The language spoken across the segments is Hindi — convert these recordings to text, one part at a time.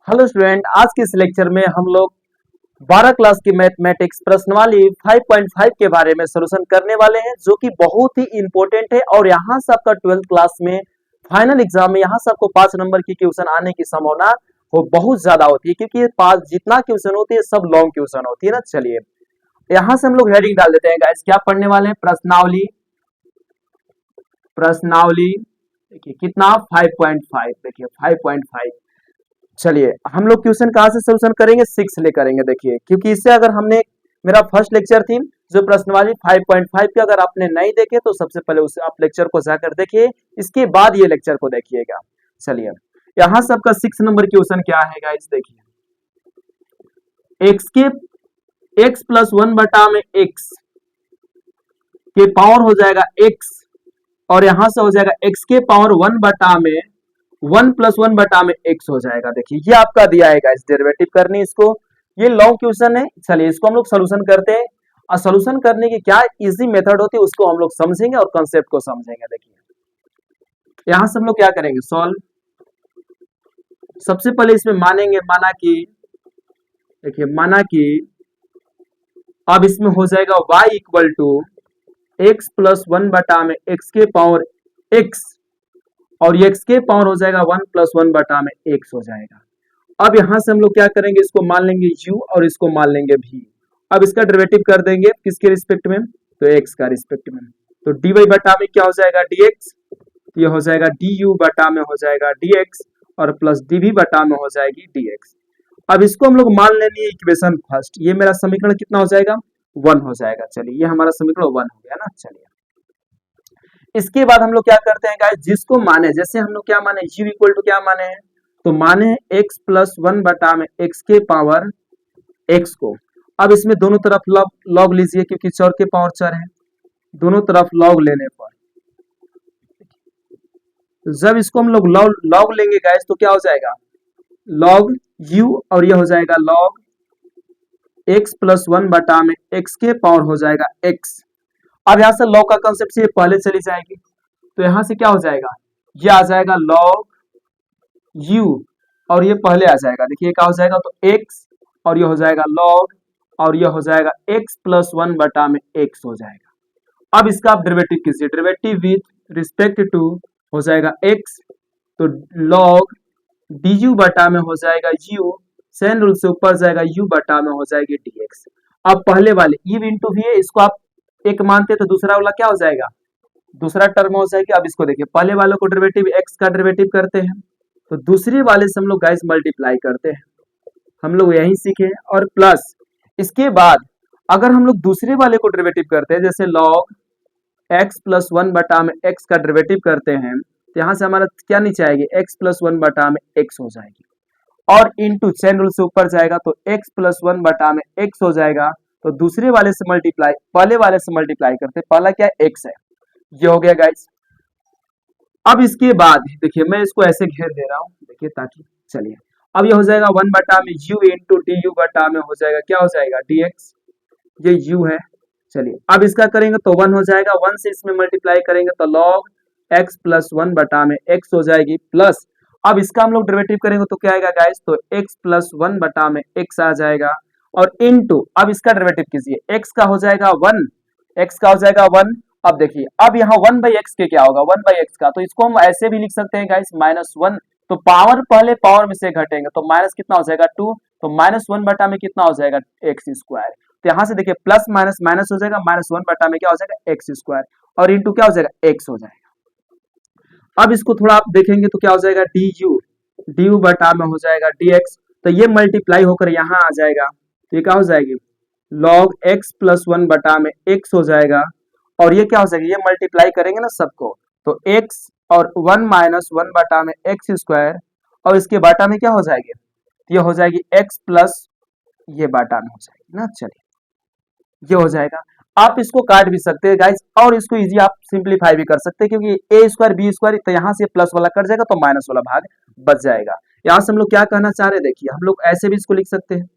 हेलो स्टूडेंट, आज के इस लेक्चर में हम लोग 12 क्लास की मैथमेटिक्स प्रश्नवाली 5.5 के बारे में सॉल्यूशन करने वाले हैं, जो कि बहुत ही इंपॉर्टेंट है। और यहाँ से आपका 12th क्लास में फाइनल एग्जाम में यहाँ से आपको 5 नंबर की क्वेश्चन आने की संभावना वो बहुत ज्यादा होती है, क्योंकि ये 5 जितना क्वेश्चन होती है सब लॉन्ग क्वेश्चन होती है ना। चलिए यहाँ से हम लोग हेडिंग डाल देते हैं गाइस। क्या पढ़ने वाले हैं? प्रश्नावली। प्रश्नावली देखिए कितना 5.5, देखिए 5.5। चलिए हम लोग क्वेश्चन कहाँ से सोल्यूशन करेंगे? 6 ले करेंगे। देखिए क्योंकि इससे अगर हमने मेरा फर्स्ट लेक्चर थी जो प्रश्नवाली 5.5 के अगर आपने नहीं देखे तो सबसे पहले उसे आप लेक्चर को जाकर देखिए, इसके बाद ये लेक्चर को देखिएगा। चलिए यहाँ से आपका 6 नंबर क्वेश्चन क्या है गाइस? देखिए x प्लस 1 बटा में x के पावर हो जाएगा x, और यहां से हो जाएगा x के पावर 1 बटा में 1 प्लस 1 बटा में x हो जाएगा। देखिए ये आपका दिया है गाइस, डेरिवेटिव करनी इसको। ये लॉन्ग क्वेश्चन है। चलिए इसको हम लोग सोल्यूशन करते हैं, और सोल्यूशन करने की क्या इजी मेथड होती है उसको हम लोग समझेंगे और कंसेप्ट को समझेंगे। देखिए यहां से हम लोग क्या करेंगे? सॉल्व। सबसे पहले इसमें मानेंगे, माना कि अब इसमें हो जाएगा y equal to X plus 1 बटा में x के पावर x, और x के पावर हो जाएगा 1 प्लस 1 बटा में x हो जाएगा। अब यहां से हम लोग क्या करेंगे? इसको मान लेंगे u और इसको मान लेंगे v। अब इसका डेरिवेटिव कर देंगे किसके रिस्पेक्ट में? तो x का रिस्पेक्ट में। तो dy बटा में क्या हो जाएगा? dx। ये हो जाएगा du बटा में हो जाएगा dx, और प्लस dv बटा में हो जाएगी dx। अब इसको हम लोग मान लेंगे इक्वेशन फर्स्ट। ये मेरा समीकरण कितना हो जाएगा? 1 हो जाएगा। चलिए ये हमारा समीकरण 1 हो गया ना। चलिए इसके बाद हम लोग क्या करते हैं गाइस? जिसको माने, जैसे हम लोग क्या माने? u इक्वल टू क्या माने हैं? तो माने x प्लस 1 बटा में x के पावर x को। अब इसमें दोनों तरफ लॉग लीजिए, क्योंकि चर के पावर चर है। दोनों तरफ लॉग लेने पर जब इसको हम लोग लॉग लेंगे गाइस तो क्या हो जाएगा? लॉग u, और ये हो जाएगा लॉग x प्लस 1 बटा में x के पावर हो जाएगा x। अब यहां से लॉग का कंसेप्ट से ये पहले चली जाएगी, तो यहां से क्या हो जाएगा? ये आ जाएगा लॉग u, और ये पहले आ जाएगा। देखिए क्या हो जाएगा? तो x, और ये हो जाएगा लॉग, और ये हो जाएगा x प्लस 1 बटा में x हो जाएगा। अब इसका आप डेरिवेटिव कीजिए, डेरिवेटिव विथ रिस्पेक्ट टू हो जाएगा x, तो लॉग du बटा में हो जाएगा u, सेन रूल से ऊपर जाएगा u बटा में हो जाएगी dx। अब पहले वाले u इंटू v है, इसको आप एक मानते तो दूसरा वाला क्या हो जाएगा? दूसरा टर्म हो जाएगा। अब इसको देखिए, पहले वालों को डेरिवेटिव x का डेरिवेटिव करते हैं, तो दूसरे वाले से हम लोग गाइस मल्टीप्लाई करते हैं। हम लोग यही सीखे। और प्लस इसके बाद अगर हम लोग दूसरे वाले को डेरिवेटिव करते हैं, जैसे लॉग x प्लस 1 बटा में x का डेरिवेटिव करते हैं, तो यहाँ से हमारा क्या नीचे आएगी? x प्लस 1 बटा में x हो जाएगी, और इंटू चेन रूल से ऊपर जाएगा तो x प्लस 1 बटा में x हो जाएगा। तो दूसरे वाले से मल्टीप्लाई, पहले वाले से मल्टीप्लाई करते, पहला क्या है? x है। ये हो गया गाइस। अब इसके बाद देखिए मैं इसको ऐसे घेर दे रहा हूं, देखिए ताकि, चलिए अब ये हो जाएगा 1 बटा में u इंटू du बटा में हो जाएगा क्या हो जाएगा? dx। ये u है। चलिए अब इसका करेंगे तो 1 हो जाएगा, 1 से इसमें मल्टीप्लाई करेंगे तो log x प्लस 1 बटा में x हो जाएगी, प्लस अब इसका हम लोग डेरिवेटिव करेंगे तो क्या आएगा गाइस? तो x प्लस 1 बटा में x आ जाएगा, और इनटू अब इसका डेरिवेटिव कीजिए, x का हो जाएगा 1, x का हो जाएगा 1। अब देखिए अब यहाँ 1 बाई एक्स के क्या होगा? 1 बाई एक्स का, तो इसको हम ऐसे भी लिख सकते हैं गाइस -1। तो पावर पहले पावर में से घटेंगे तो माइनस कितना हो जाएगा? 2। तो -1 बटा में कितना हो जाएगा? X square. तो यहाँ से देखिए प्लस माइनस माइनस हो जाएगा, -1 बटा में क्या हो जाएगा? एक्स स्क्वायर, और इंटू क्या हो जाएगा? एक्स हो जाएगा। अब इसको थोड़ा आप देखेंगे तो क्या हो जाएगा? du बटा में हो जाएगा dx। तो ये मल्टीप्लाई होकर यहाँ आ जाएगा, तो ये क्या हो जाएगी? log x प्लस 1 बटा में x हो जाएगा, और ये क्या हो जाएगा? ये मल्टीप्लाई करेंगे ना सबको, तो x और 1 माइनस 1 बटा में एक्स स्क्वायर, और इसके बाटा में क्या हो जाएगी? ये हो जाएगी x प्लस, ये बाटा में हो जाएगी ना। चलिए ये हो जाएगा। आप इसको काट भी सकते हैं गाइस, और इसको इजी आप सिंप्लीफाई भी कर सकते हैं, क्योंकि a स्क्वायर बी स्क्वायर, तो यहाँ से प्लस वाला कट जाएगा तो माइनस वाला भाग बच जाएगा। यहाँ से हम लोग क्या कहना चाह रहे हैं? देखिए हम लोग ऐसे भी इसको लिख सकते हैं,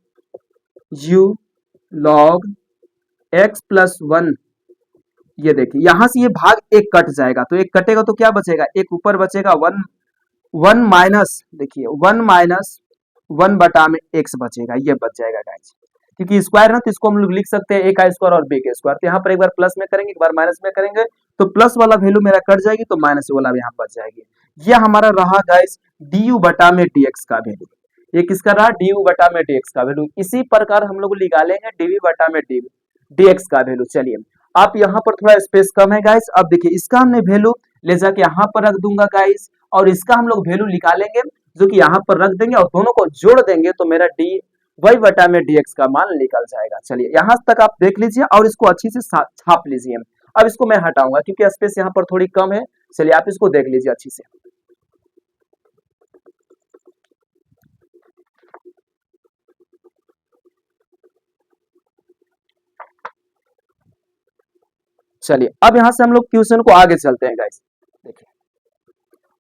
u log x प्लस 1। ये देखिए यहाँ से ये भाग एक कट जाएगा, तो एक कटेगा तो क्या बचेगा? एक ऊपर बचेगा 1 माइनस, देखिए 1 माइनस वन बटा में एक्स बचेगा, ये बच जाएगा गाइस, क्योंकि स्क्वायर ना तो इसको हम लोग लिख सकते हैं ए का स्क्वायर और बी का स्क्वायर। तो यहाँ पर एक बार प्लस में करेंगे, एक बार माइनस में करेंगे, तो प्लस वाला वैल्यू मेरा कट जाएगी, तो माइनस वाला भी यहाँ बच जाएगी। ये हमारा रहा गाइस डी यू बटा में डी एक्स का वैल्यू। ये किसका रहा? डी यू बटा में डी एक्स का वैल्यू। इसी प्रकार हम लोग निकालेंगे डी वी बटा में डी एक्स का वैल्यू। चलिए, आप यहाँ पर थोड़ा स्पेस कम है गाइस। अब देखिए, इसका हमने वैल्यू ले जाके यहाँ पर रख दूंगा गाइस, और इसका हम लोग वैल्यू निकालेंगे जो कि यहाँ पर रख देंगे, और दोनों को जोड़ देंगे तो मेरा डी वाई बटा में dx का मान निकल जाएगा। चलिए, यहाँ तक आप देख लीजिए और इसको अच्छी से छाप लीजिए। अब इसको मैं हटाऊंगा क्योंकि स्पेस यहाँ पर थोड़ी कम है। चलिए, आप इसको देख लीजिए अच्छी से। चलिए, अब यहाँ से हम लोग क्वेश्चन को आगे चलते हैं गाइस। देखिए,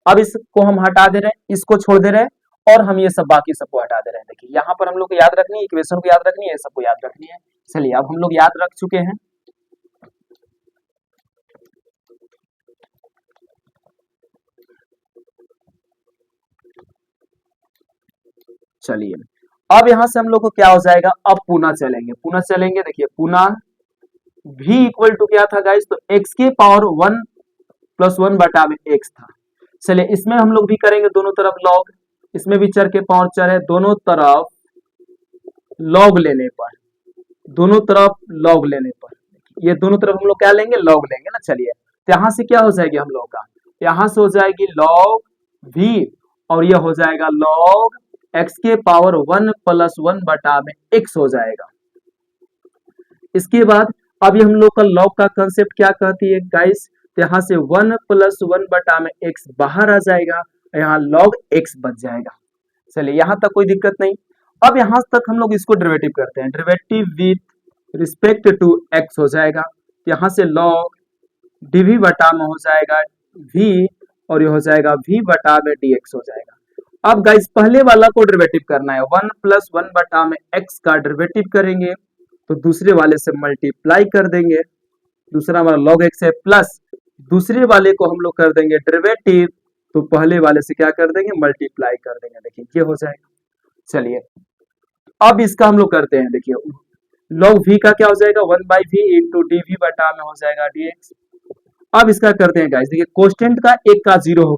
अब इसको हम हटा दे रहे हैं, इसको छोड़ दे रहे हैं, और हम ये सब बाकी सबको हटा दे रहे हैं। देखिए, यहाँ पर हम लोग को याद रखनी है, इक्वेशन को याद रखनी है, ये सबको याद रखनी है। चलिए, अब हम लोग याद रख चुके हैं। चलिए, अब यहाँ से हम लोग को क्या हो जाएगा, अब पुनः चलेंगे। देखिए, पुनः v इक्वल टू क्या था गाइस, तो x के पावर 1 प्लस 1 बटा में x था। चलिए, इसमें हम लोग भी करेंगे दोनों तरफ लॉग, इसमें भी चर के पावर चर है, दोनों तरफ लॉग लेने पर, ये दोनों तरफ हम लोग क्या लेंगे, लॉग लेंगे ना। चलिए, तो यहाँ से क्या हो जाएगी हम लोग का, यहाँ से हो जाएगी लॉग v, और ये हो जाएगा लॉग x के पावर 1 प्लस 1 बटा में x हो जाएगा। इसके बाद अभी हम लोग का लॉग का कंसेप्ट क्या कहती है गाइस, तो यहाँ से 1 प्लस 1 बटा में x बाहर आ जाएगा, यहाँ लॉग x बच जाएगा। चलिए, यहाँ तक कोई दिक्कत नहीं। अब यहाँ तक हम लोग इसको डेरिवेटिव करते हैं, derivative with respect to x हो जाएगा, तो यहाँ से लॉग dv बटा में हो जाएगा v, और ये हो जाएगा v बटा में dx हो जाएगा। अब गाइस, पहले वाला को डेरिवेटिव करना है, 1 प्लस 1 बटा में x का डेरिवेटिव करेंगे तो दूसरे वाले से मल्टीप्लाई कर देंगे, दूसरा हमारा log x है, प्लस दूसरे वाले को हम लोग कर देंगे डेरिवेटिव, तो पहले वाले से क्या कर देंगे, मल्टीप्लाई कर देंगे। देखिए, ये हो जाएगा। चलिए, अब इसका हम लोग करते हैं। देखिए, log v का क्या हो जाएगा, 1 by V into D V बटा में हो जाएगा dx। अब इसका करते हैं गाइस। देखिए, कोस्टेंट का एक का जीरो हो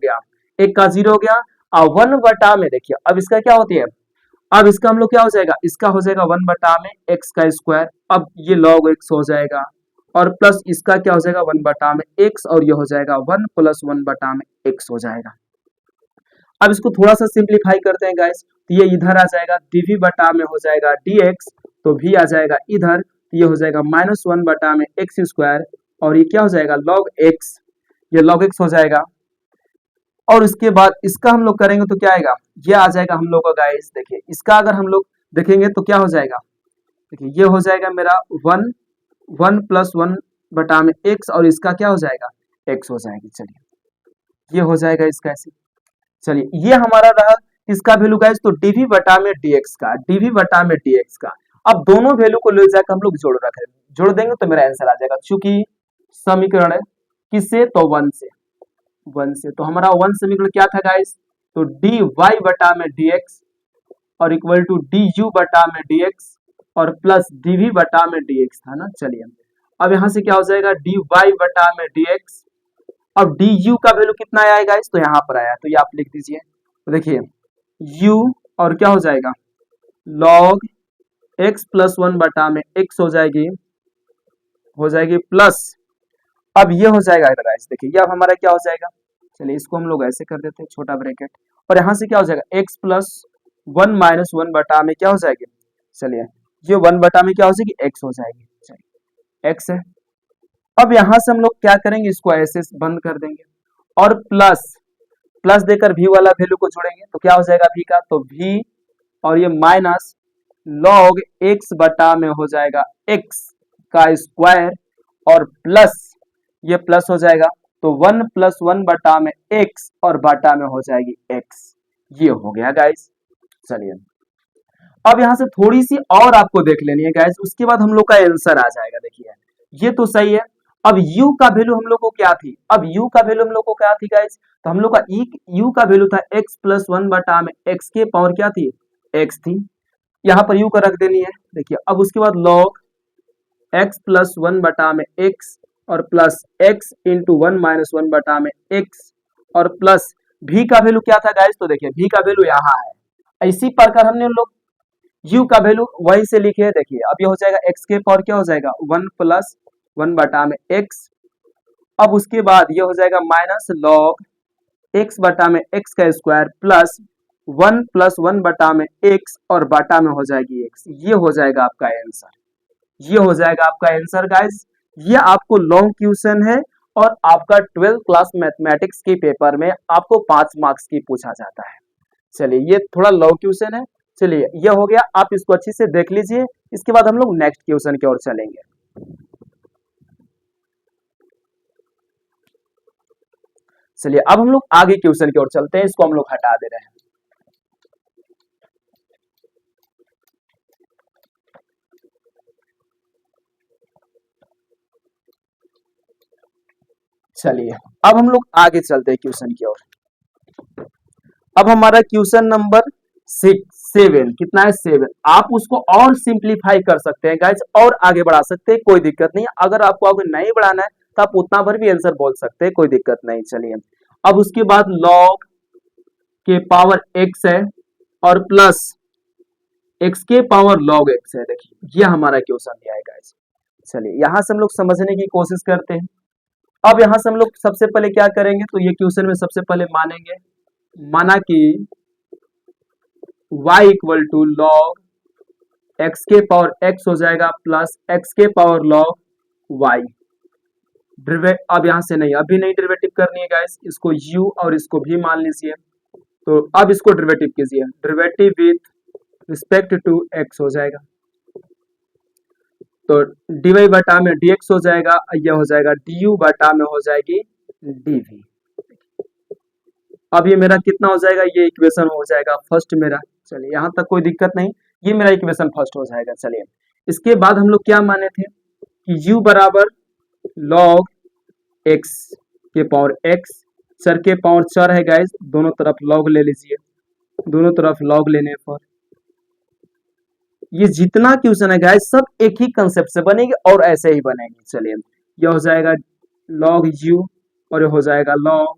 गया, और 1 बटा में, देखिए अब इसका क्या होती है, अब इसका हम लोग क्या हो जाएगा, इसका हो जाएगा 1 बटा में x का स्क्वायर, अब ये log x हो जाएगा, और प्लस इसका क्या हो जाएगा 1 बटा में x, और ये हो जाएगा 1 प्लस 1 बटा में x हो जाएगा। अब इसको थोड़ा सा सिंप्लीफाई करते हैं गाइस, तो ये इधर आ जाएगा, dv बटा में हो जाएगा dx, तो v आ जाएगा इधर, तो ये हो जाएगा -1 बटा में x स्क्वायर, और ये क्या हो जाएगा log x, ये log x हो जाएगा। और इसके बाद इसका हम लोग करेंगे तो क्या आएगा, ये आ जाएगा हम लोग का गाइस। देखिए, इसका अगर हम लोग देखेंगे तो क्या हो जाएगा, देखिए ये हो जाएगा मेरा 1 प्लस 1 बटा में x, और इसका क्या हो जाएगा, x हो जाएगी। चलिए, ये हो जाएगा इसका ऐसे। चलिए, ये हमारा रहा इसका वैल्यू गाइस, तो dv बटा में dx का। अब दोनों वैल्यू को ले जाकर हम लोग जोड़ देंगे तो मेरा आंसर आ जाएगा, चूंकि समीकरण है किससे, तो 1 से, तो हमारा 1 समीकरण क्या था गाइस, तो dy बटा में dx और इक्वल टू du बटा में dx और प्लस dv बटा में dx था ना। चलिए, अब यहाँ से क्या हो जाएगा, dy बटा में dx, अब du का वैल्यू कितना आया है गाइस, तो यहाँ पर आया, तो ये आप लिख दीजिए। तो देखिए, u और क्या हो जाएगा, log x प्लस 1 बटा में x हो जाएगी, प्लस अब ये हो जाएगा गाइस। देखिए, ये अब हमारा क्या हो जाएगा, चलिए इसको हम लोग ऐसे कर देते हैं, छोटा ब्रैकेट, और यहाँ से क्या हो जाएगा, x प्लस 1 माइनस 1 बटा में क्या हो जाएगी, चलिए ये 1 बटा में क्या हो जाएगी, x हो जाएगी। चलिए, x है। अब यहाँ से हम लोग क्या करेंगे, इसको ऐसे बंद कर देंगे, और प्लस देकर v वाला वैल्यू को जोड़ेंगे तो क्या हो जाएगा v का, तो v, और ये माइनस log x बटा में हो जाएगा x का स्क्वायर, और प्लस ये प्लस हो जाएगा, तो 1 प्लस 1 बटा में x और बटा में हो जाएगी x। ये हो गया गाइस। चलिए, अब यहाँ से थोड़ी सी और आपको देख लेनी है गाइस, उसके बाद हम लोग का आंसर आ जाएगा। देखिए, ये तो सही है। अब u का वैल्यू हम लोग को क्या थी, गाइस, तो हम लोग का u का वैल्यू था x प्लस 1 बटा में x के पावर क्या थी, एक्स थी, यहाँ पर यू का रख देनी है। देखिए अब उसके बाद लॉग एक्स प्लस वन बटा में एक्स और plus x into one minus one बटा में एक्स और प्लस भी का वैल्यू क्या था गाइस, तो देखिए भी का वैल्यू यहाँ है। इसी प्रकार हमने लोग u का वैल्यू वही से लिखे है। देखिए अब ये हो जाएगा x के पावर क्या हो जाएगा वन प्लस वन बटा में x। अब उसके बाद ये हो जाएगा माइनस लॉग x बटा में x का square plus one plus one बटा में x और बटा में हो जाएगी x। ये हो जाएगा आपका आंसर, ये हो जाएगा आपका आंसर गाइस। ये आपको लॉन्ग क्वेश्चन है और आपका 12th क्लास मैथमेटिक्स के पेपर में आपको 5 मार्क्स की पूछा जाता है। चलिए ये थोड़ा लॉन्ग क्वेश्चन है। चलिए ये हो गया, आप इसको अच्छे से देख लीजिए। इसके बाद हम लोग नेक्स्ट क्वेश्चन की ओर चलेंगे। चलिए अब हम लोग आगे क्वेश्चन की ओर चलते हैं, इसको हम लोग हटा दे रहे हैं। चलिए अब हम लोग आगे चलते हैं क्वेश्चन की ओर। अब हमारा क्वेश्चन नंबर 7 कितना है 7। आप उसको और सिंप्लीफाई कर सकते हैं गाइस और आगे बढ़ा सकते हैं, कोई दिक्कत नहीं। अगर आपको आगे नहीं बढ़ाना है तो आप उतना भर भी आंसर बोल सकते हैं, कोई दिक्कत नहीं। चलिए अब उसके बाद लॉग के पावर x है और प्लस x के पावर लॉग x है। देखिए ये हमारा क्वेश्चन दिया है गाइस। चलिए यहां से हम लोग समझने की कोशिश करते हैं। अब यहां से हम लोग सबसे पहले क्या करेंगे, तो ये क्वेश्चन में सबसे पहले मानेंगे, माना कि y equal to log x के पावर x हो जाएगा प्लस x के पावर लॉग y। अब यहां से नहीं, अभी नहीं डेरिवेटिव करनी है गाइस, इसको u और इसको भी मान लीजिए। तो अब इसको डेरिवेटिव कीजिए, derivative with respect to x हो जाएगा, तो dy बटा में dx हो जाएगा, यह हो जाएगा du बटा में हो जाएगी dv। अब ये मेरा कितना हो जाएगा, ये इक्वेशन हो जाएगा फर्स्ट मेरा। चलिए यहाँ तक कोई दिक्कत नहीं, ये मेरा इक्वेशन फर्स्ट हो जाएगा। चलिए इसके बाद हम लोग क्या माने थे कि u बराबर लॉग x के पावर x, सर के पावर 4 है गाइस, दोनों तरफ लॉग ले लीजिए। दोनों तरफ लॉग लेने पर ये जितना क्वेश्चन है गाइस सब एक ही कंसेप्ट से बनेगी और ऐसे ही बनेगी। चलिए ये हो जाएगा लॉग u और ये हो जाएगा लॉग,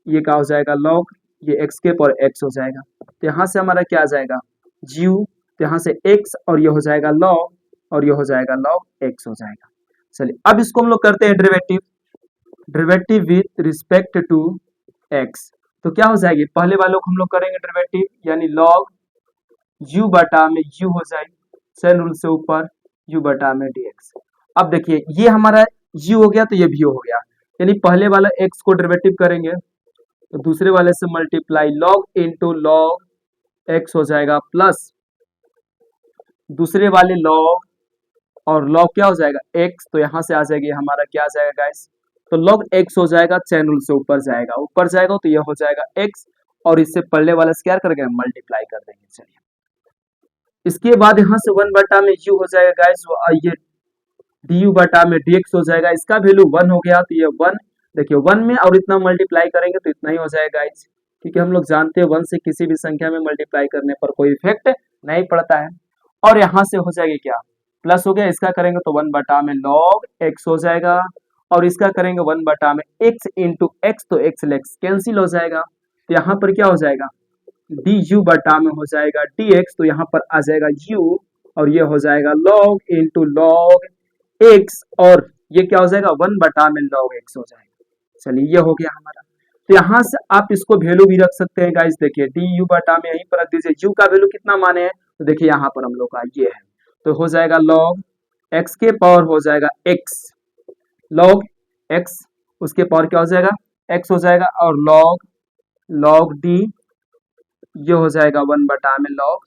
ये क्या हो जाएगा लॉग, ये x के पावर x हो जाएगा। तो यहाँ से हमारा क्या आ जाएगा u, तो यहाँ से x और ये हो जाएगा लॉग और ये हो जाएगा लॉग x हो जाएगा। चलिए अब इसको हम लोग करते हैं derivative, derivative with respect to x। तो क्या हो जाएगी, पहले वालों को हम लोग करेंगे डेरिवेटिव, यानी लॉग u बटा में u हो जाएगी, चैन रूल से ऊपर u बटा में dx। अब देखिए ये हमारा u हो गया तो ये भी हो गया, यानी पहले वाला x को डेरिवेटिव करेंगे तो दूसरे वाले से multiply log into log x हो जाएगा प्लस दूसरे वाले लॉग और लॉग क्या हो जाएगा x, तो यहाँ से आ जाएगी हमारा क्या आ जाएगा गाइस, तो लॉग x हो जाएगा, चैन रूल से ऊपर जाएगा, ऊपर जाएगा तो यह हो जाएगा x और इससे पहले वाले से क्या करेंगे मल्टीप्लाई कर देंगे। चलिए इसके बाद यहाँ से 1 बटा में u हो जाएगा गाइस, ये du बटा में dx हो जाएगा, इसका वैल्यू 1 हो गया तो ये 1, देखिए 1 में और इतना मल्टीप्लाई करेंगे तो इतना ही हो जाएगा गाइस, क्योंकि हम लोग जानते हैं 1 से किसी भी संख्या में मल्टीप्लाई करने पर कोई इफेक्ट नहीं पड़ता है। और यहाँ से हो जाएगी क्या प्लस हो गया, इसका करेंगे तो 1 बटा में लॉग x हो जाएगा और इसका करेंगे 1 बटा में x इंटू एक्स, तो x लेक्स कैंसिल हो जाएगा, तो यहाँ पर क्या हो जाएगा du बटा में हो जाएगा dx, तो यहाँ पर आ जाएगा u और ये हो जाएगा log इंटू लॉग x और ये क्या हो जाएगा 1 बटा में log x हो जाएगा। चलिए ये हो गया हमारा, तो यहाँ से आप इसको वैल्यू भी रख सकते हैं गाइस। देखिए du बटा में यहीं पर रख दीजिए, u का वैल्यू कितना माने हैं, तो देखिए यहाँ पर हम लोग का ये है, तो हो जाएगा log x के पावर हो जाएगा x, log x उसके पावर क्या हो जाएगा x हो जाएगा और log d ये हो जाएगा 1 बटा में log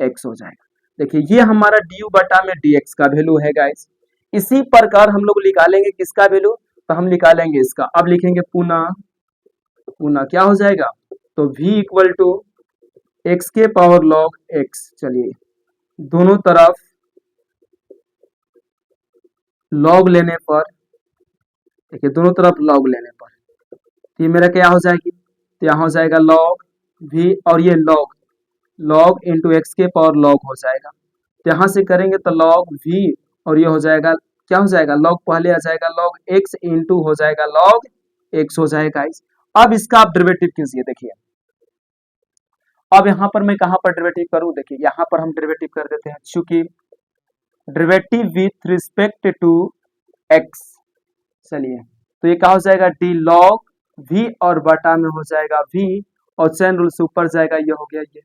x हो जाएगा। देखिए ये हमारा du बटा में dx का वैल्यू है गाइस। इसी प्रकार हम लोग निकालेंगे किसका वैल्यू, तो हम निकालेंगे इसका, अब लिखेंगे पुनः क्या हो जाएगा, तो v इक्वल टू x के पावर log x। चलिए दोनों तरफ log लेने पर, देखिए दोनों तरफ log लेने पर तो ये मेरा क्या हो जाएगी, तो यहाँ हो जाएगा log v और ये log लॉग इंटू एक्स के पावर लॉग हो जाएगा। तो यहाँ से करेंगे तो लॉग वी और ये हो जाएगा, क्या हो जाएगा, लॉग पहले आ जाएगा लॉग एक्स इंटू हो जाएगा लॉग एक्स हो जाएगा। अब इसका आप डेरिवेटिव कीजिए। देखिए अब यहाँ पर मैं कहाँ पर डेरिवेटिव करूँ, देखिए यहाँ पर हम डेरिवेटिव कर देते हैं, चूंकि derivative with respect to X. चलिए तो ये क्या हो जाएगा, डी लॉग वी और बटा में हो जाएगा वी और चैन रूल से ऊपर जाएगा, ये हो गया ये।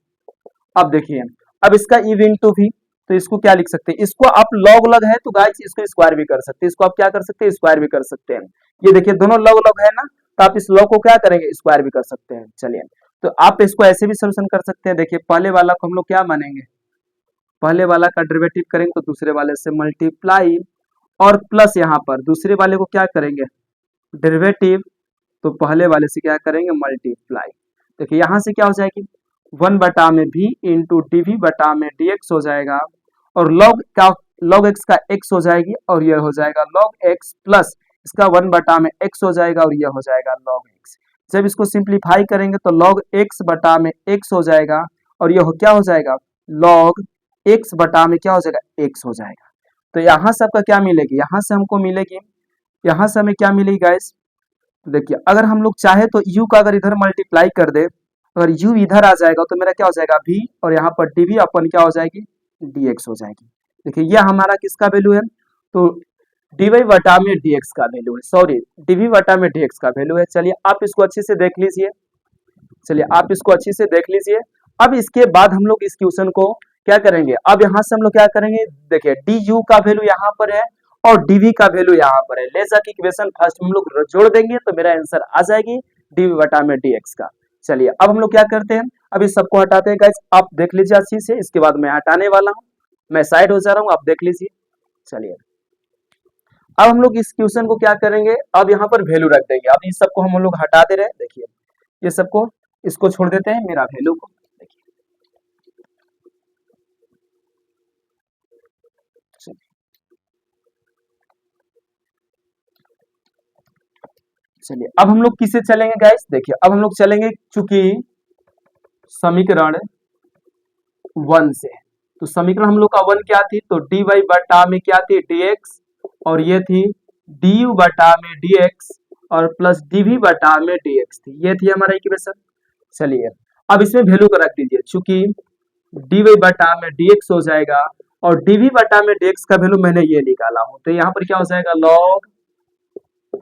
अब देखिए अब इसका ई इंटू वी, तो इसको क्या लिख सकते हैं, इसको आप लॉग लॉग है तो गाइस इसको स्क्वायर भी कर सकते हैं, इसको आप क्या कर सकते हैं, स्क्वायर भी कर सकते हैं। ये देखिए दोनों लॉग लॉग है ना, तो आप इस लॉग को क्या करेंगे, स्क्वायर भी कर सकते हैं। चलिए तो आप इसको ऐसे भी सोल्यूशन कर सकते हैं। देखिए पहले वाला को हम लोग क्या मानेंगे, पहले वाला का डेरिवेटिव करेंगे तो दूसरे वाले से मल्टीप्लाई और प्लस यहाँ पर दूसरे वाले को क्या करेंगे, डेरिवेटिव, तो पहले वाले से क्या करेंगे, मल्टीप्लाई। देखिए यहाँ से क्या हो जाएगी, 1 बटा में भी इंटू डी वी बटा में डी एक्स हो जाएगा और लॉग का लॉग एक्स का एक्स हो जाएगी और ये हो जाएगा लॉग एक्स प्लस इसका 1 बटा में एक्स हो जाएगा और ये हो जाएगा लॉग एक्स। जब इसको सिंप्लीफाई करेंगे तो लॉग एक्स बटा में एक्स हो जाएगा और ये क्या हो जाएगा, लॉग एक्स बटा में क्या हो जाएगा, एक्स हो जाएगा। तो यहाँ से आपका क्या मिलेगी, यहाँ से हमको मिलेगी, यहाँ से हमें क्या मिलेगी गाइस, देखिए अगर हम लोग चाहे तो u का अगर इधर मल्टीप्लाई कर दे, अगर u इधर आ जाएगा तो मेरा क्या हो जाएगा v और यहाँ पर dv अपन क्या हो जाएगी, dx हो जाएगी। देखिए ये हमारा किसका वैल्यू है, तो dy बटा में dx का वैल्यू है, सॉरी dv बटा में dx का वैल्यू है। चलिए आप इसको अच्छे से देख लीजिए, चलिए आप इसको अच्छे से देख लीजिए। अब इसके बाद हम लोग इस क्वेश्चन को क्या करेंगे, अब यहाँ से हम लोग क्या करेंगे, देखिए du का वैल्यू यहाँ पर है और dv का वैल्यू यहाँ पर है, ले जाके इक्वेशन फर्स्ट हम लोग जोड़ देंगे तो मेरा आंसर आ जाएगी dv बटा में dx का। चलिए अब हम लोग क्या करते हैं, अब इस सबको हटाते हैं गाइस, आप देख लीजिए अच्छी से, इसके बाद मैं हटाने वाला हूँ, मैं साइड हो जा रहा हूँ, आप देख लीजिए। चलिए अब हम लोग इस क्वेश्चन को क्या करेंगे, अब यहाँ पर वैल्यू रख देंगे, अब इस सबको हम लोग हटा दे रहे हैं। देखिए ये सबको इसको छोड़ देते हैं, मेरा वैल्यू को देखिए, चलिए अब हम लोग किससे चलेंगे गाइस, देखिए अब हम लोग चलेंगे चूंकि समीकरण 1 से, तो समीकरण हम लोग का 1 क्या थी, तो dy बटा में क्या थी, dx और ये थी du बटा में dx और प्लस dv बटा में dx थी, ये थी हमारा इक्वेशन। चलिए अब इसमें वैल्यू को रख दीजिए, चूंकि dy बटा में dx हो जाएगा और dv बटा में dx का वैल्यू मैंने ये निकाला हूं, तो यहाँ पर क्या हो जाएगा, लॉग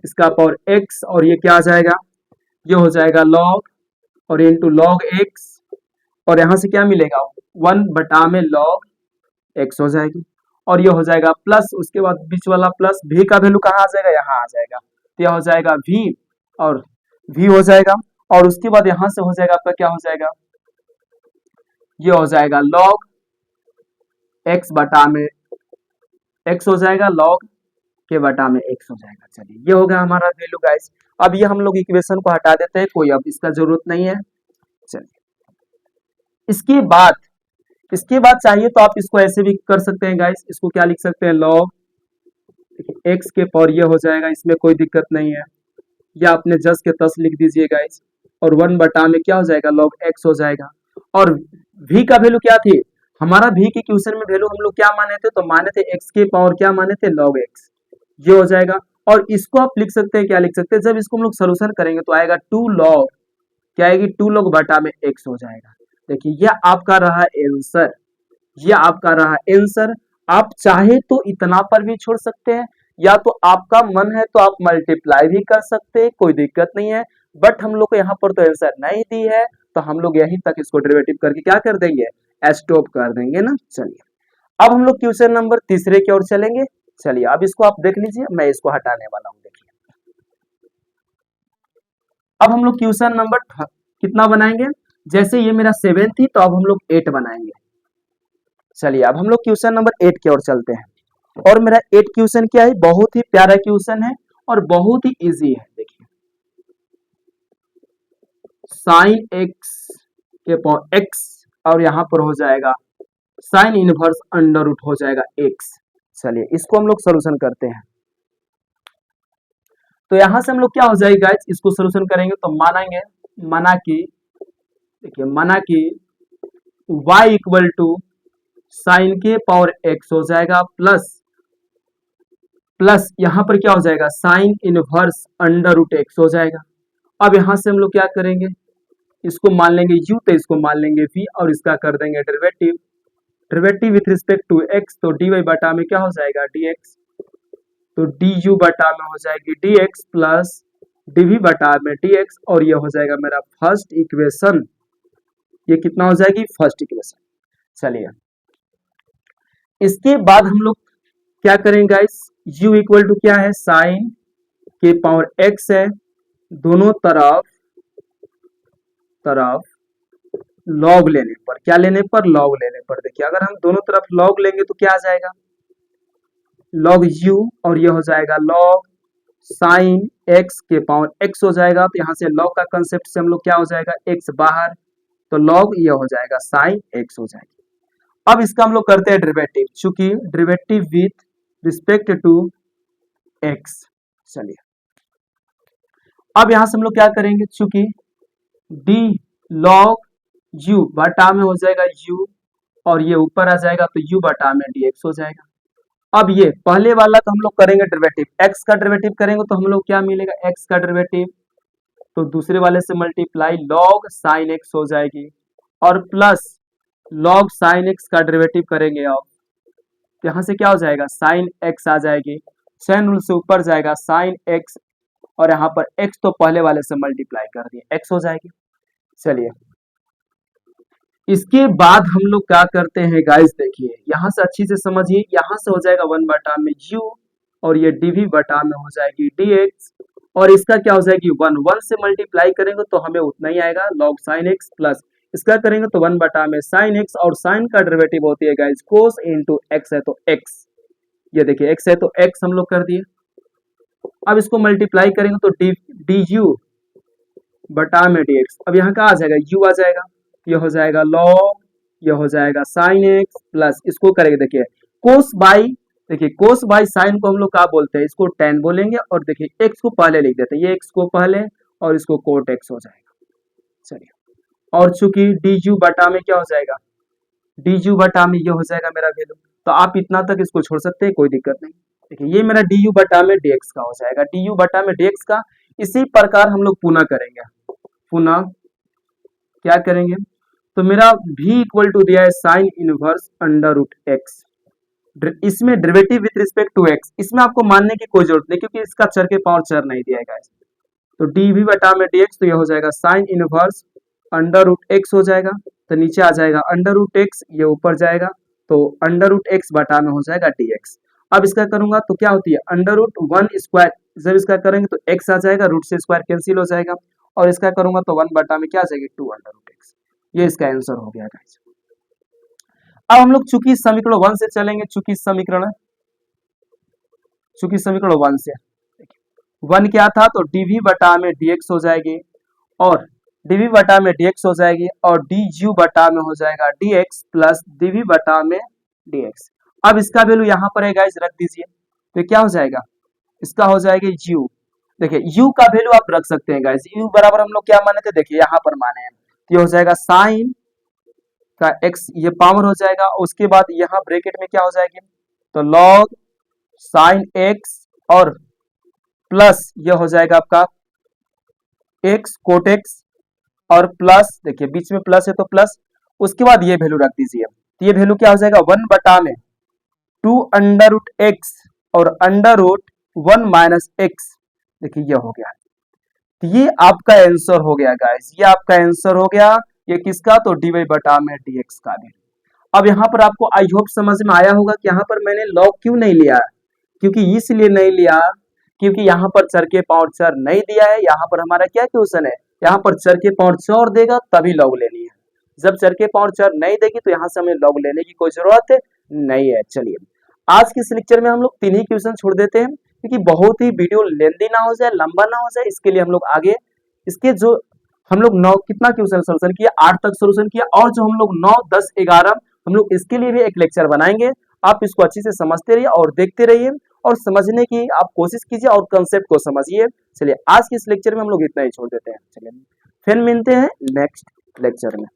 इसका पावर x और ये क्या आ जाएगा, ये हो जाएगा लॉग और इंटू लॉग x और यहाँ से क्या मिलेगा, 1 बटा में लॉग x हो जाएगी और ये हो जाएगा प्लस, उसके बाद बीच वाला प्लस v का वैल्यू कहाँ आ जाएगा, यहाँ आ जाएगा, तो यह हो जाएगा v और v हो जाएगा और उसके बाद यहाँ से हो जाएगा आपका क्या हो जाएगा, ये हो जाएगा लॉग x बटा में x हो जाएगा, लॉग के बटा में x हो जाएगा। चलिए ये हो गया हमारा वैल्यू गाइस। अब ये हम लोग इक्वेशन को हटा देते हैं, कोई अब इसका जरूरत नहीं है। चलिए इसके बाद चाहिए तो आप इसको ऐसे भी कर सकते हैं गाइस, इसको क्या लिख सकते हैं, लॉग x के पावर ये हो जाएगा, इसमें कोई दिक्कत नहीं है, या आपने जस के तस लिख दीजिए गाइस और 1 बटा में क्या हो जाएगा, लॉग x हो जाएगा और v का वैल्यू क्या थी, हमारा v के क्वेश्चन में वैल्यू हम लोग क्या माने थे, तो माने थे x के पावर क्या माने थे, लॉग x, ये हो जाएगा। और इसको आप लिख सकते हैं, क्या लिख सकते हैं, जब इसको हम लोग सोल्यूशन करेंगे तो आएगा 2 लॉग, क्या आएगी, 2 लॉग बटा में x हो जाएगा। देखिए यह आपका रहा आंसर, यह आपका रहा आंसर। आप चाहे तो इतना पर भी छोड़ सकते हैं, या तो आपका मन है तो आप मल्टीप्लाई भी कर सकते हैं, कोई दिक्कत नहीं है, बट हम लोग को यहाँ पर तो आंसर नहीं दी है, तो हम लोग यहीं तक इसको डेरिवेटिव करके क्या कर देंगे, स्टॉप कर देंगे ना। चलिए अब हम लोग क्वेश्चन नंबर तीसरे की ओर चलेंगे। चलिए अब इसको आप देख लीजिए, मैं इसको हटाने वाला हूँ। देखिए अब हम लोग क्वेश्चन नंबर कितना बनाएंगे, जैसे ये मेरा 7 थी तो अब हम लोग 8 बनाएंगे। चलिए अब हम लोग क्वेश्चन नंबर 8 की ओर चलते हैं और मेरा 8 क्वेश्चन क्या है, बहुत ही प्यारा क्वेश्चन है और बहुत ही इजी है। देखिए साइन एक्स के पावर एक्स और यहाँ पर हो जाएगा साइन इनवर्स अंडर रूट हो जाएगा एक्स। चलिए इसको हम लोग सोल्यूशन करते हैं, तो यहां से हम लोग क्या हो जाएगा गाइस, इसको सोल्यूशन करेंगे तो माना कि देखिए माना कि y इक्वल टू साइन के पावर x हो जाएगा प्लस यहां पर क्या हो जाएगा sine inverse under root X हो जाएगा। अब यहां से हम लोग क्या करेंगे, इसको मान लेंगे u तो इसको मान लेंगे v और इसका कर देंगे derivative with respect to x, तो dy बटा में क्या हो जाएगा dx, तो du बटा में हो जाएगी dx प्लस dv बटा में dx और ये हो जाएगा मेरा फर्स्ट इक्वेशन। ये कितना हो जाएगी फर्स्ट इक्वेशन। चलिए इसके बाद हम लोग क्या करेंगे गाइस, u इक्वल टू क्या है साइन के पावर x है, दोनों तरफ लॉग लेने पर, क्या लेने पर लॉग लेने पर, देखिए अगर हम दोनों तरफ लॉग लेंगे तो क्या आ जाएगा लॉग u और ये हो जाएगा लॉग साइन x के पावर x हो जाएगा। तो यहाँ से लॉग का कंसेप्ट से हम लोग क्या हो जाएगा x बाहर, तो लॉग ये हो जाएगा साइन x हो जाएगी। अब इसका हम लोग करते हैं डेरिवेटिव, चूंकि derivative with respect to x। चलिए अब यहां से हम लोग क्या करेंगे, चूंकि d log u बटा में हो जाएगा u और ये ऊपर आ जाएगा तो u बटा में dx हो जाएगा। अब ये पहले वाला तो हम लोग करेंगे डेरिवेटिव, x का डेरिवेटिव करेंगे तो हम लोग क्या मिलेगा x का डेरिवेटिव, तो दूसरे वाले से मल्टीप्लाई log साइन x हो जाएगी और प्लस log साइन x का डेरिवेटिव करेंगे। अब तो यहाँ से क्या हो जाएगा साइन x आ जाएगी, चैन रूल से ऊपर जाएगा साइन x और यहाँ पर x तो पहले वाले से मल्टीप्लाई कर दिए x हो जाएगी। चलिए इसके बाद हम लोग क्या करते हैं गाइस, देखिए यहां से अच्छी से समझिए, यहां से हो जाएगा 1 बटा में u और ये dv बटा में हो जाएगी dx और इसका क्या हो जाएगी 1 से मल्टीप्लाई करेंगे तो हमें उतना ही आएगा log sin x प्लस इसका करेंगे तो 1 बटा में sin x और sin का डेरिवेटिव होती है गाइस cos इंटू x है तो x, ये देखिए x है तो x हम लोग कर दिए। अब इसको मल्टीप्लाई करेंगे तो du बटा में dx, अब यहाँ का आ जाएगा u आ जाएगा, ये हो जाएगा log, ये हो जाएगा sin x प्लस इसको करेंगे देखिए cos बाई, देखिए cos बाई साइन को हम लोग क्या बोलते हैं, इसको tan बोलेंगे और देखिए x को पहले लिख देते हैं, ये x को पहले और इसको cot x हो जाएगा। चलिए और चूंकि du बटा में क्या हो जाएगा du बटा में ये हो जाएगा मेरा वैल्यू, तो आप इतना तक इसको छोड़ सकते हैं कोई दिक्कत नहीं। देखिए ये मेरा du बटा में dx का हो जाएगा, du बटा में dx का। इसी प्रकार हम लोग पुनः करेंगे, पुनः क्या करेंगे, तो मेरा v इक्वल टू दिया है sine inverse under root x, इसमें derivative with respect to x, इसमें आपको मानने की कोई जरूरत नहीं क्योंकि इसका चर के पावर चर नहीं दिया है। तो dv बटा में dx, तो ये हो जाएगा sine inverse under root X हो जाएगा, तो नीचे आ जाएगा अंडर रूट एक्स, ये ऊपर जाएगा तो अंडर रूट एक्स बटा में हो जाएगा dx। अब इसका करूंगा तो क्या होती है अंडर रूट 1 स्क्वायर, जब इसका करेंगे तो x आ जाएगा, रूट से स्क्वायर कैंसिल हो जाएगा और इसका करूंगा तो 1 बटा में क्या आ जाएगी 2 अंडर रूट एक्स। ये इसका आंसर हो गया गाइस। अब हम लोग चूंकि समीकरण 1 से चलेंगे, चूंकि समीकरण 1 से 1 क्या था तो dv बटा में dx हो जाएगी और dv बटा में dx हो जाएगी और du बटा में हो जाएगा dx प्लस dv बटा में dx। अब इसका वैल्यू यहाँ पर है गाइस, रख दीजिए तो क्या हो जाएगा, इसका हो जाएगा u। देखिए u का वैल्यू आप रख सकते हैं गाइस, u बराबर हम लोग क्या माने थे, देखिए यहाँ पर माने हैं, तो ये हो जाएगा साइन का x, ये पावर हो जाएगा, उसके बाद यहाँ ब्रैकेट में क्या हो जाएगी तो log साइन x और प्लस ये हो जाएगा आपका x कोट x और प्लस, देखिए बीच में प्लस है तो प्लस, उसके बाद ये वैल्यू रख दीजिए, तो ये वैल्यू क्या हो जाएगा 1 बटा में 2 अंडर रूट एक्स और अंडर रूट 1 माइनस एक्स। देखिए ये हो गया, तो ये आपका आंसर हो गया गाइस, ये आपका आंसर हो गया, ये किसका तो dy बटा में dx का भी। अब यहाँ पर आपको आई होप समझ में आया होगा कि यहाँ पर मैंने लॉग क्यों नहीं लिया, क्योंकि इसलिए नहीं लिया क्योंकि यहाँ पर चर के पावर चर नहीं दिया है, यहाँ पर हमारा क्या क्वेश्चन है, यहाँ पर चर के पावर चर देगा तभी लॉग लेनी है, जब चर के पावर चर नहीं देगी तो यहाँ से हमें लॉग लेने की कोई जरूरत नहीं है। चलिए आज के इस लेक्चर में हम लोग 3 ही क्वेश्चन छोड़ देते हैं क्योंकि बहुत ही वीडियो लेंदी ना हो जाए, लंबा ना हो जाए, इसके लिए हम लोग आगे इसके जो हम लोग 9 कितना क्वेश्चन सोल्यूशन किया 8 तक सोल्यूशन किया और जो हम लोग 9, 10, 11 हम लोग इसके लिए भी एक लेक्चर बनाएंगे। आप इसको अच्छे से समझते रहिए और देखते रहिए और समझने की आप कोशिश कीजिए और कंसेप्ट को समझिए। चलिए आज के इस लेक्चर में हम लोग इतना ही छोड़ देते हैं, चलिए फिर मिलते हैं नेक्स्ट लेक्चर में।